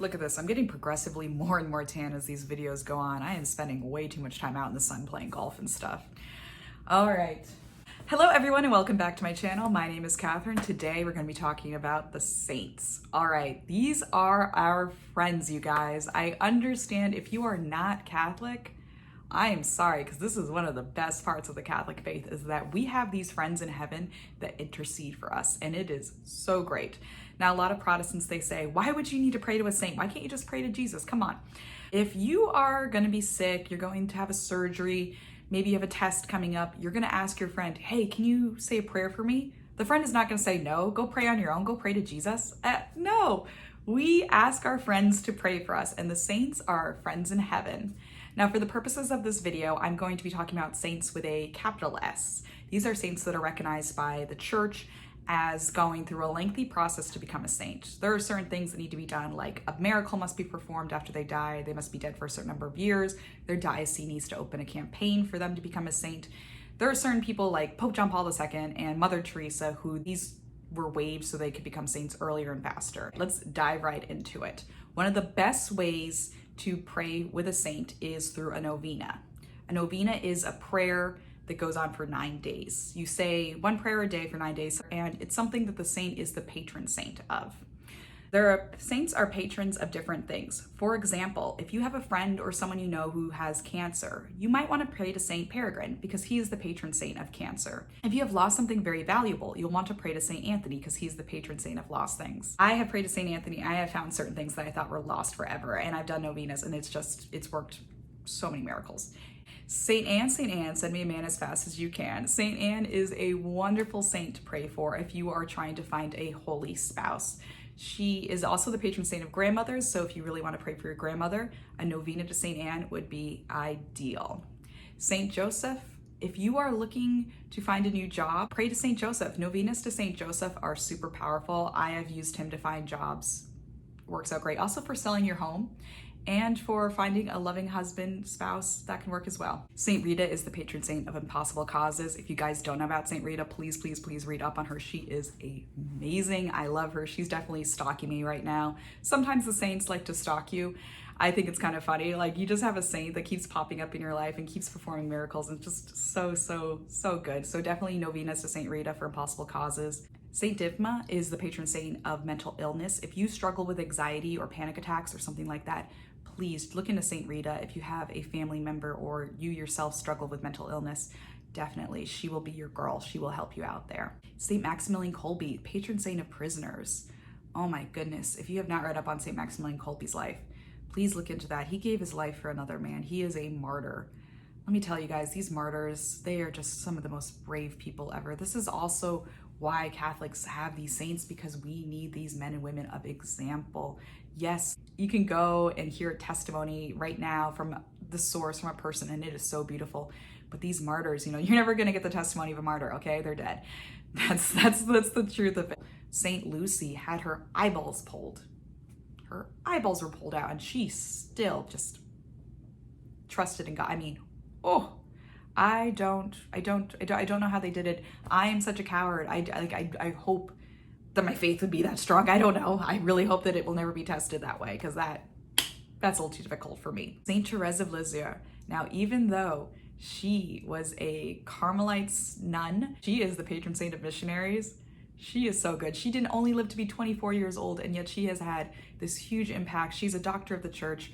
Look at this. I'm getting progressively more and more tan as these videos go on. I am spending way too much time out in the sun playing golf and stuff. All right. Hello everyone and welcome back to my channel. My name is Catherine. Today we're going to be talking about the saints. All right, these are our friends, you guys. I understand if you are not Catholic, I am sorry, because this is one of the best parts of the Catholic faith is that we have these friends in heaven that intercede for us, and it is so great. Now, a lot of Protestants, they say, why would you need to pray to a saint? Why can't you just pray to Jesus? Come on. If you are going to be sick, you're going to have a surgery, maybe you have a test coming up, you're going to ask your friend, hey, can you say a prayer for me? The friend is not going to say, no, go pray on your own, go pray to Jesus. No, we ask our friends to pray for us, and the saints are our friends in heaven. Now, for the purposes of this video, I'm going to be talking about saints with a capital S. These are saints that are recognized by the church as going through a lengthy process to become a saint. There are certain things that need to be done, like a miracle must be performed after they die. They must be dead for a certain number of years. Their diocese needs to open a campaign for them to become a saint. There are certain people like Pope John Paul II and Mother Teresa who these were waived so they could become saints earlier and faster. Let's dive right into it. One of the best ways to pray with a saint is through a novena. A novena is a prayer that goes on for 9 days. You say one prayer a day for 9 days, and it's something that the saint is the patron saint of. Saints are patrons of different things. For example, if you have a friend or someone you know who has cancer, you might want to pray to Saint Peregrine because he is the patron saint of cancer. If you have lost something very valuable, you'll want to pray to Saint Anthony because he's the patron saint of lost things. I have prayed to Saint Anthony. I have found certain things that I thought were lost forever, and I've done novenas, and it's worked so many miracles. Saint Anne, send me a man as fast as you can. Saint Anne is a wonderful saint to pray for if you are trying to find a holy spouse. She is also the patron saint of grandmothers, so if you really want to pray for your grandmother, a novena to Saint Anne would be ideal. Saint Joseph, if you are looking to find a new job, pray to Saint Joseph. Novenas to Saint Joseph are super powerful. I have used him to find jobs. Works out great. Also for selling your home. And for finding a loving husband, spouse, that can work as well. Saint Rita is the patron saint of impossible causes. If you guys don't know about Saint Rita, please read up on her. She is amazing. I love her. She's definitely stalking me right now. Sometimes the saints like to stalk you. I think it's kind of funny. Like, you just have a saint that keeps popping up in your life and keeps performing miracles, and just so good. So definitely novenas to Saint Rita for impossible causes. Saint Divma is the patron saint of mental illness. If you struggle with anxiety or panic attacks or something like that, please look into Saint Rita. If you have a family member or you yourself struggle with mental illness, definitely she will be your girl. She will help you out there. Saint Maximilian Kolbe, patron saint of prisoners. Oh my goodness, if you have not read up on Saint Maximilian Kolbe's life, please look into that. He gave his life for another man. He is a martyr. Let me tell you guys, these martyrs, they are just some of the most brave people ever. This is also why Catholics have these saints, because we need these men and women of example. Yes, you can go and hear a testimony right now from the source, from a person, and it is so beautiful. But these martyrs, you're never going to get the testimony of a martyr, okay? They're dead. That's the truth of it. Saint Lucy had her eyeballs pulled. Her eyeballs were pulled out, and she still just trusted in God. I mean, I don't know how they did it. I am such a coward. I hope that my faith would be that strong. I don't know. I really hope that it will never be tested that way, because that's a little too difficult for me. Saint Therese of Lisieux. Now, even though she was a Carmelite nun, she is the patron saint of missionaries. She is so good. She didn't only live to be 24 years old, and yet she has had this huge impact. She's a doctor of the church.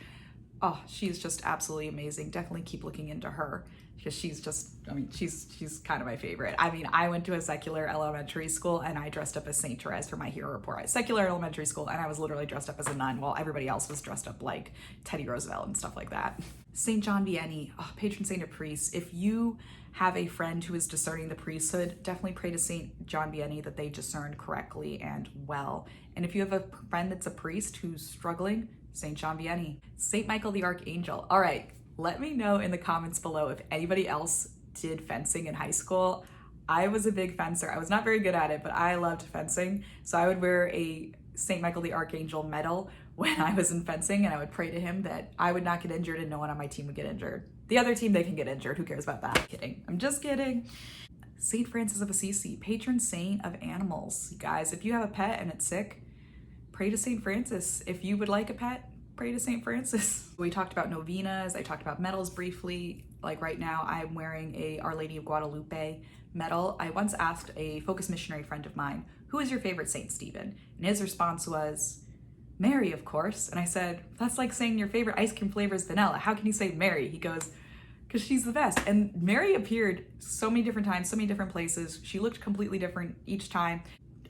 Oh, she's just absolutely amazing. Definitely keep looking into her, because she's just, she's kind of my favorite. I went to a secular elementary school and I dressed up as Saint Therese for my hero report. Secular elementary school, and I was literally dressed up as a nun while everybody else was dressed up like Teddy Roosevelt and stuff like that. Saint John Vianney, patron saint of priests. If you have a friend who is discerning the priesthood, definitely pray to Saint John Vianney that they discern correctly and well. And if you have a friend that's a priest who's struggling, Saint John Vianney. Saint Michael the Archangel. All right, let me know in the comments below if anybody else did fencing in high school. I was a big fencer. I was not very good at it, but I loved fencing. So I would wear a Saint Michael the Archangel medal when I was in fencing, and I would pray to him that I would not get injured and no one on my team would get injured. The other team, they can get injured. Who cares about that? I'm kidding. I'm just kidding. Saint Francis of Assisi, patron saint of animals. You guys, if you have a pet and it's sick, pray to St. Francis. If you would like a pet, pray to St. Francis. We talked about novenas. I talked about medals briefly. Like right now, I'm wearing a Our Lady of Guadalupe medal. I once asked a Focus missionary friend of mine, who is your favorite saint, Stephen? And his response was, Mary, of course. And I said, that's like saying your favorite ice cream flavor is vanilla. How can you say Mary? He goes, because she's the best. And Mary appeared so many different times, so many different places. She looked completely different each time.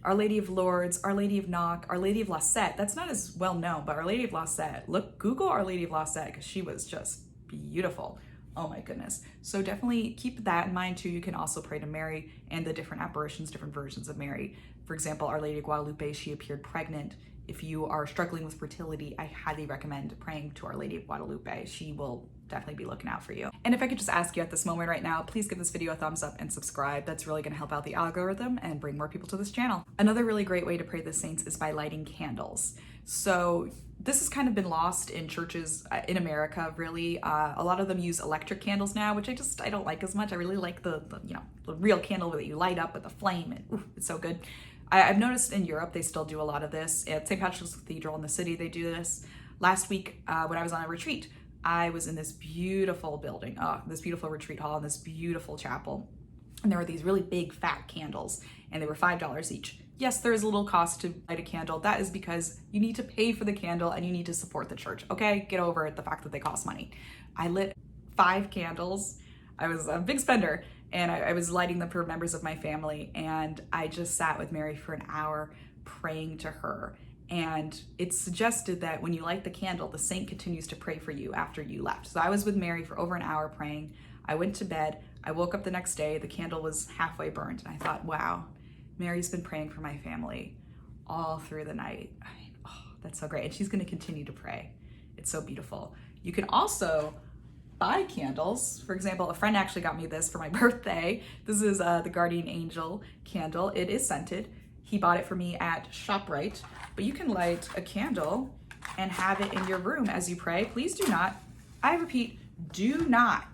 Our Lady of Lourdes, Our Lady of Knock, Our Lady of Lassette. That's not as well known, but Our Lady of Lassette. Google Our Lady of Lassette, because she was just beautiful. Oh my goodness. So definitely keep that in mind too. You can also pray to Mary and the different apparitions, different versions of Mary. For example, Our Lady of Guadalupe, she appeared pregnant. If you are struggling with fertility, I highly recommend praying to Our Lady of Guadalupe. She will definitely be looking out for you. And if I could just ask you at this moment right now, please give this video a thumbs up and subscribe. That's really gonna help out the algorithm and bring more people to this channel. Another really great way to pray the saints is by lighting candles. So this has kind of been lost in churches in America, really. A lot of them use electric candles now, which I don't like as much. I really like the real candle that you light up with the flame, and ooh, it's so good. I've noticed in Europe, they still do a lot of this. At St. Patrick's Cathedral in the city, they do this. Last week, when I was on a retreat, I was in this beautiful building, this beautiful retreat hall, and this beautiful chapel. And there were these really big fat candles, and they were $5 each. Yes, there is a little cost to light a candle. That is because you need to pay for the candle and you need to support the church, okay? Get over it, the fact that they cost money. I lit 5 candles. I was a big spender, and I was lighting them for members of my family, and I just sat with Mary for an hour praying to her. And it's suggested that when you light the candle, the saint continues to pray for you after you left. So I was with Mary for over an hour praying. I went to bed. I woke up the next day. The candle was halfway burnt. And I thought, wow, Mary's been praying for my family all through the night. I mean, oh, that's so great. And she's going to continue to pray. It's so beautiful. You can also buy candles. For example, a friend actually got me this for my birthday. This is the Guardian Angel candle. It is scented. He bought it for me at Chaplet, but you can light a candle and have it in your room as you pray. Please do not, I repeat, do not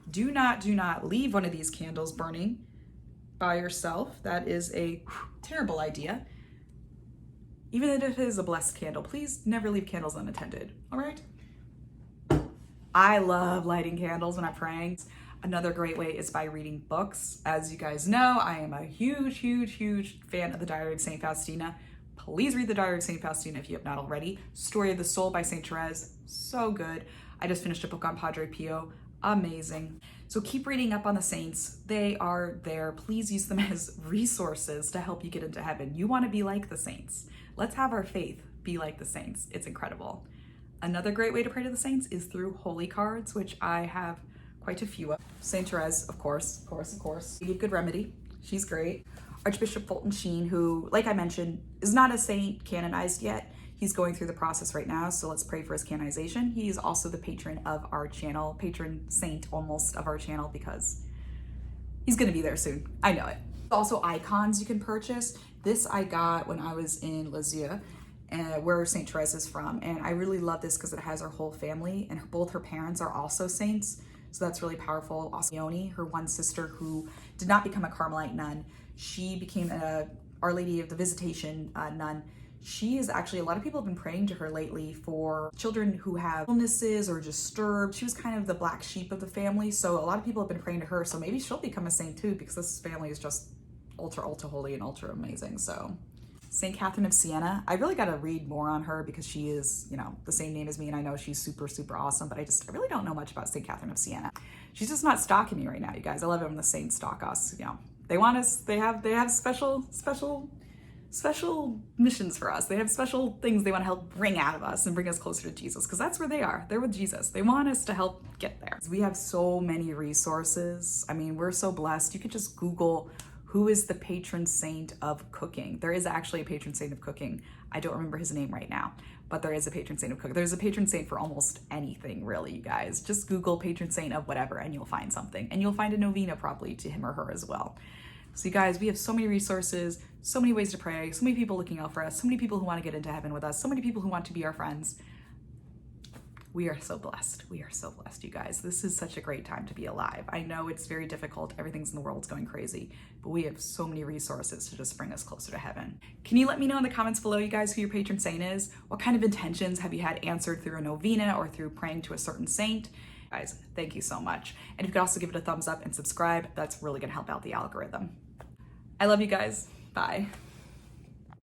leave one of these candles burning by yourself. That is a terrible idea. Even if it is a blessed candle, please never leave candles unattended, all right? I love lighting candles when I'm praying. Another great way is by reading books. As you guys know, I am a huge fan of the Diary of St. Faustina. Please read the Diary of St. Faustina if you have not already. Story of the Soul by St. Therese, so good. I just finished a book on Padre Pio, amazing. So keep reading up on the saints. They are there. Please use them as resources to help you get into heaven. You want to be like the saints. Let's have our faith be like the saints. It's incredible. Another great way to pray to the saints is through holy cards, which I have quite a few of. St. Therese, of course. Good Remedy, she's great. Archbishop Fulton Sheen, who, like I mentioned, is not a saint canonized yet. He's going through the process right now, so let's pray for his canonization. He's also the patron of our channel, patron saint almost of our channel, because he's gonna be there soon. I know it. Also icons you can purchase. This I got when I was in Lisieux, where St. Therese is from, and I really love this because it has our whole family, and both her parents are also saints, so that's really powerful. Also, Leonie, her one sister who did not become a Carmelite nun, she became a Our Lady of the Visitation nun. She is actually, a lot of people have been praying to her lately for children who have illnesses or disturbed. She was kind of the black sheep of the family, so a lot of people have been praying to her, so maybe she'll become a saint too, because this family is just ultra holy and ultra amazing. So St. Catherine of Siena, I really got to read more on her because she is, the same name as me, and I know she's super awesome, but I really don't know much about St. Catherine of Siena. She's just not stalking me right now, you guys. I love it when the saints stalk us. They want us, they have special missions for us. They have special things they want to help bring out of us and bring us closer to Jesus, because that's where they are. They're with Jesus. They want us to help get there. We have so many resources. I mean, we're so blessed. You could just Google who is the patron saint of cooking. There is actually a patron saint of cooking. I don't remember his name right now, but there is a patron saint of cooking. There's a patron saint for almost anything, really, you guys. Just Google patron saint of whatever and you'll find something. And you'll find a novena probably to him or her as well. So you guys, we have so many resources, so many ways to pray, so many people looking out for us, so many people who want to get into heaven with us, so many people who want to be our friends. We are so blessed. We are so blessed, you guys. This is such a great time to be alive. I know it's very difficult. Everything's in the world's going crazy. but we have so many resources to just bring us closer to heaven. Can you let me know in the comments below, you guys, who your patron saint is? What kind of intentions have you had answered through a novena or through praying to a certain saint? Guys, thank you so much. And if you could also give it a thumbs up and subscribe, that's really gonna help out the algorithm. I love you guys. Bye.